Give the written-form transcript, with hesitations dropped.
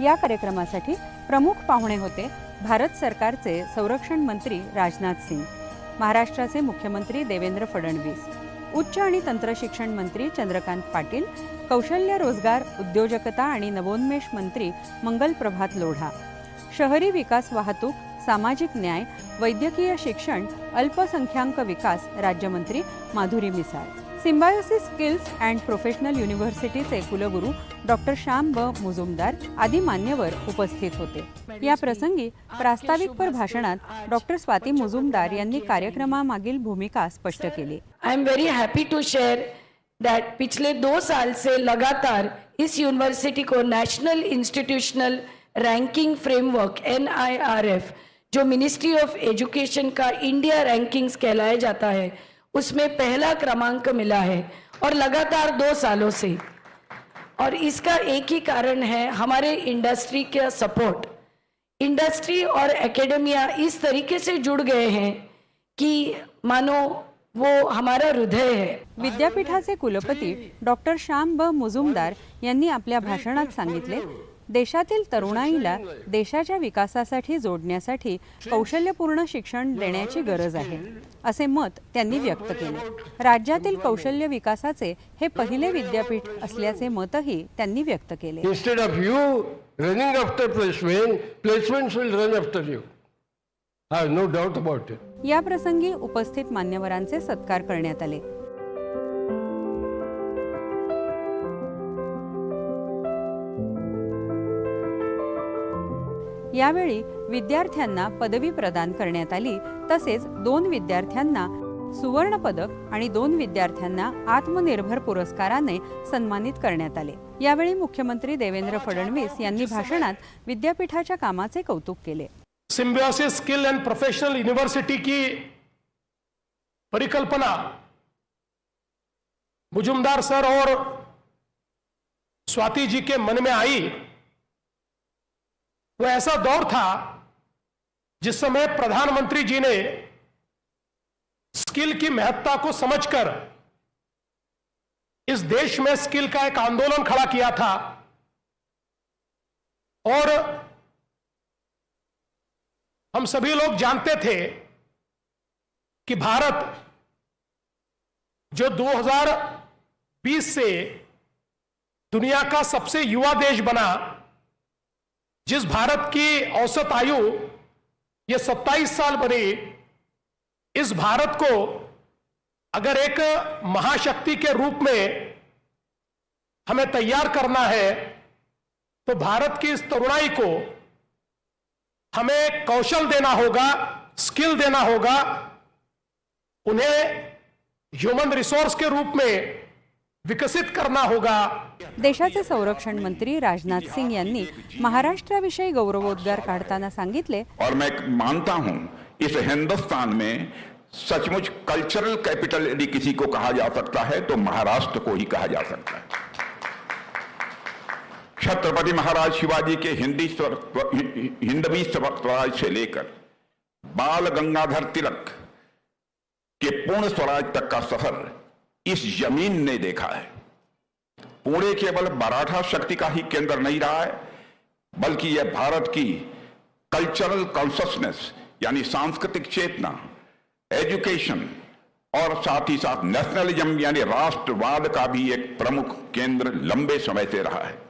या कार्यक्रमासाठी प्रमुख पाहुणे होते भारत सरकारचे संरक्षण मंत्री राजनाथ सिंग, महाराष्ट्राचे मुख्यमंत्री देवेंद्र फडणवीस, उच्च आणि तंत्र शिक्षण मंत्री चंद्रकांत पाटील, कौशल्य रोजगार उद्योजकता आणि नवोन्मेष मंत्री मंगल प्रभात लोढा, शहरी विकास वाहतूक सामाजिक न्याय वैद्यकीय शिक्षण अल्पसंख्याक विकास राज्यमंत्री Madhuri Misal, Symbiosis skills and professional युनिव्हर्सिटीचे कुलगुरू डॉक्टर श्याम ब मुजुमदार आदी मान्यवर उपस्थित होते। या प्रसंगी प्रास्ताविकपर भाषणात डॉक्टर स्वाती मुजुमदार यांनी कार्यक्रमामागील भूमिका स्पष्ट केली। I am very happy to share that पिछले 2 साल से लगातार इस यूनिवर्सिटी को national institutional ranking framework NIRF जो मिनिस्ट्री ऑफ एजुकेशन का इंडिया रैंकिंग्स कहलाया जाता है उसमें पहला क्रमांक मिला है और लगातार 2 सालों से। और इसका एक ही कारण है हमारे इंडस्ट्री का सपोर्ट। इंडस्ट्री और एकेडमिया इस तरीके से जुड़ गए हैं कि मानो वो हमारा हृदय है। विद्यापीठाचे कुलपती डॉक्टर श्याम ब मुजुमदार यांनी आपल्या भाषणात सांगितले, देशातील तरुणाईला देशाच्या विकासासाठी जोडण्यासाठी कौशल्यपूर्ण शिक्षण देण्याची गरज आहे, असे मत त्यांनी व्यक्त केले। राज्यातील कौशल्य विकासाचे हे पहिले विद्यापीठ असल्याचे मतही त्यांनी व्यक्त केले। Instead of you running after placement, placements will run after you. I have no doubt about it. या प्रसंगी उपस्थित मान्यवरांचे सत्कार करण्यात आले। यावेळी विद्यार्थ्यांना पदवी प्रदान करण्यात आली, तसेच 2 विद्यार्थ्यांना सुवर्ण पदक आणि 2 विद्यार्थ्यांना आत्मनिर्भर पुरस्काराने सन्मानित करण्यात आले। यावेळी मुख्यमंत्री देवेंद्र फडणवीस यांनी भाषणात विद्यापीठाच्या कामाचे कौतुक केले। Symbiosis skill end professional university की परिकल्पना मुजुमदार सर और स्वाति जी के मन में आई। वो ऐसा दौर था जिस समय प्रधानमंत्री जी ने स्किल की महत्ता को समझकर इस देश में स्किल का एक आंदोलन खड़ा किया था और हम सभी लोग जानते थे कि भारत जो 2020 से दुनिया का सबसे युवा देश बना, जिस भारत की औसत आयु ये 27 साल बनी, इस भारत को अगर एक महाशक्ति के रूप में हमें तैयार करना है तो भारत की इस तरुणाई को हमें कौशल देना होगा, स्किल देना होगा, उन्हें ह्यूमन रिसोर्स के रूप में विकसित करना होगा। देशाचे संरक्षण मंत्री राजनाथ सिंह यांनी महाराष्ट्राविषयी गौरवोद्गार काढताना सांगितले, और मैं मानता हूं इस हिंदुस्तान में सचमुच कल्चरल कैपिटल यदि किसी को कहा जा सकता है तो महाराष्ट्र को ही कहा जा सकता है। छत्रपति महाराज शिवाजी के हिंदवी स्वराज से लेकर बाल गंगाधर तिलक के पूर्ण स्वराज तक का सफर इस जमीन ने देखा है। पुणे केवल मराठा शक्ति का ही केंद्र नहीं रहा है, बल्कि यह भारत की कल्चरल कॉन्शसनेस यानी सांस्कृतिक चेतना, एजुकेशन और साथ ही साथ नेशनलिज्म यानी राष्ट्रवाद का भी एक प्रमुख केंद्र लंबे समय से रहा है।